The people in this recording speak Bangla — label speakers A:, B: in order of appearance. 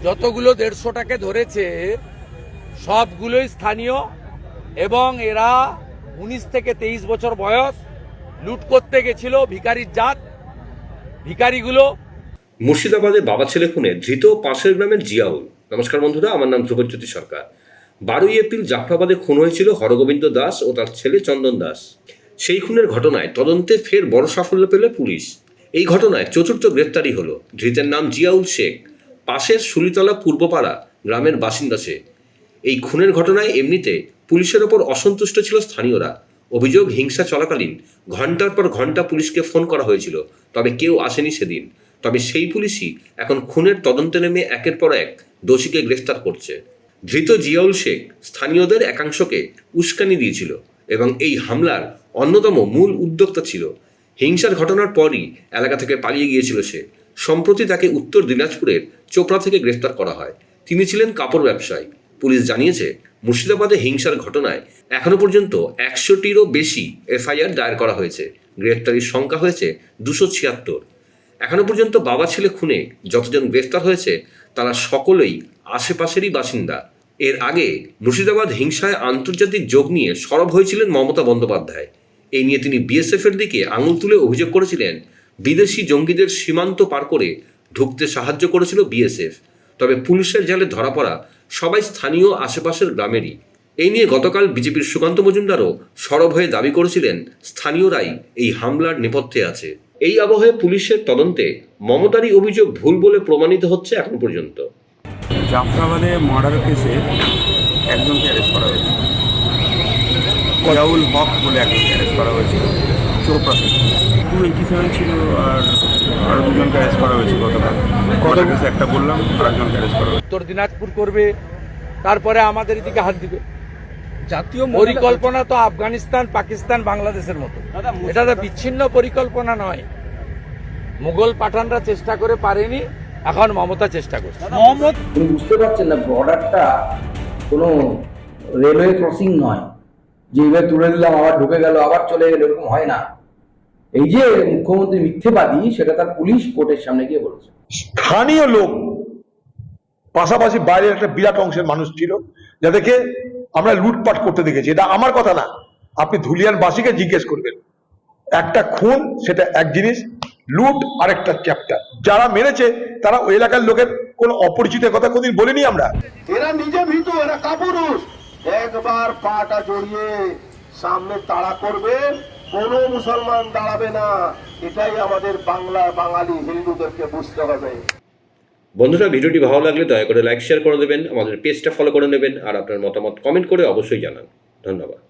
A: যতগুলো 150টাকে ধরেছে সবগুলোই স্থানীয় এবং এরা 19 থেকে 23 বছর বয়স, লুট করতে গেছিল, ভিখারির জাত, ভিখারিগুলো।
B: মুর্শিদাবাদে বাবা ছেলে খুনে ধৃত পাশের গ্রামের জিয়াউল। নমস্কার বন্ধুরা, আমার নাম ধ্রুবজ্যোতি সরকার। 12ই এপ্রিল জাফরাবাদে খুন হয়েছিল হরগোবিন্দ দাস ও তার ছেলে চন্দন দাস। সেই খুনের ঘটনায় তদন্তে ফের বড় সাফল্য পেল পুলিশ। এই ঘটনায় চতুর্থ গ্রেপ্তারি হলো। ধৃতের নাম জিয়াউল শেখ, পাশের শুলিতলা পূর্বপাড়া গ্রামের বাসিন্দা সে। এই খুনের ঘটনায় এমনিতে পুলিশের ওপর অসন্তুষ্ট ছিল স্থানীয়রা। অভিযোগ, হিংসা চলাকালীন ঘন্টার পর ঘন্টা পুলিশকে ফোন করা হয়েছিল, তবে কেউ আসেনি সেদিন। তবে সেই পুলিশই এখন খুনের তদন্তে নেমে একের পর এক দোষীকে গ্রেফতার করছে। ধৃত জিয়াউল শেখ স্থানীয়দের একাংশকে উস্কানি দিয়েছিল এবং এই হামলার অন্যতম মূল উদ্যোক্তা ছিল। হিংসার ঘটনার পরই এলাকা থেকে পালিয়ে গিয়েছিল সে। সম্প্রতি তাকে উত্তর দিনাজপুরের চোপড়া থেকে গ্রেফতার করা হয়। তিনি ছিলেন কাপড় ব্যবসায়ী। পুলিশ জানিয়েছে, মুর্শিদাবাদে হিংসার ঘটনায় এখনো পর্যন্ত 100টিরও বেশি এফআইআর দায়ের করা হয়েছে। গ্রেফতারির সংখ্যা হয়েছে 276। এখনো পর্যন্ত বাবা ছেলে খুনে যতজন গ্রেফতার হয়েছে তারা সকলেই আশেপাশেরই বাসিন্দা। এর আগে মুর্শিদাবাদ হিংসায় আন্তর্জাতিক যোগ নিয়ে সরব হয়েছিলেন মমতা বন্দ্যোপাধ্যায়। এই নিয়ে তিনি বিএসএফ এর দিকে আঙুল তুলে অভিযোগ করেছিলেন, বিদেশি জঙ্গিদের সীমান্ত পার করে ঢুকতে সাহায্য করেছিল বিএসএফ। তবে পুলিশের জালে ধরা পড়া সবাই স্থানীয় আশেপাশের গ্রামেরই। এই নিয়ে গতকাল বিজেপির সুকান্ত মজুমদারও সরব হয়ে দাবি করেছিলেন স্থানীয়রাই এই হামলার নেপথ্যে আছে। এই আবহে পুলিশের তদন্তে মমতারই অভিযোগ ভুল বলে প্রমাণিত হচ্ছে এখন পর্যন্ত।
C: জাফরাবাদে মার্ডার কেসে একজনকে অ্যারেস্ট করা হয়েছে, জিয়াউল হক বলে একজনকে অ্যারেস্ট করা হয়েছিল চোপড়া থেকে। 287 ছিল আর দুজনকে অ্যারেস্ট করা হয়েছে গতকাল। মার্ডার কেসে একটা বললাম, আর একজনকে অ্যারেস্ট করা হয়েছে।
A: উত্তর দিনাজপুর করবে, তারপরে আমাদের এদিকে হাত দিবে। জাতীয় পরিকল্পনা তো আফগানিস্তান, পাকিস্তান, বাংলাদেশের মতো। এটা তো বিচ্ছিন্ন পরিকল্পনা নয়। মুঘল পাঠানরা চেষ্টা করে পারেনি, এখন মমতা চেষ্টা করছে।
D: তুমি বুঝতে পারছেন না, বর্ডারটা কোনো রেলওয়ে ক্রসিং নয় যে এবার তুলে দিলাম আবার ঢুকে গেল আবার চলে গেল, এরকম হয় না। এই যে মুখ্যমন্ত্রী মিথ্যেবাদী, সেটা তার পুলিশ কোর্টের সামনে গিয়ে বলেছে।
E: স্থানীয় লোক পাশাপাশি বাইরের একটা বিরাট অংশের মানুষ ছিল, যাদেরকে আমরা লুটপাট করতে দেখেছি। এটা আমার কথা না, আপনি ধুলিয়ানবাসীকে জিজ্ঞেস করবেন। একটা খুন সেটা এক জিনিস, লুট আরেকটা চ্যাপ্টার। যারা মেরেছে তারা ওই এলাকার লোকের কোন অপরিচিতের কথা কোনদিন বলিনি আমরা।
F: এরা নিজে ভীতু, এরা কাপুরুষ। একবার পাটা জড়িয়ে সামনে তাড়া করবে, কোন মুসলমান দাঁড়াবে না। এটাই আমাদের বাঙালি হিন্দুদেরকে বুঝতে হবে।
B: বন্ধুরা, ভিডিওটি ভালো লাগলে দয়া করে লাইক শেয়ার করে দেবেন, আমাদের পেজটা ফলো করে নেবেন আর আপনার মতামত কমেন্ট করে অবশ্যই জানান। ধন্যবাদ।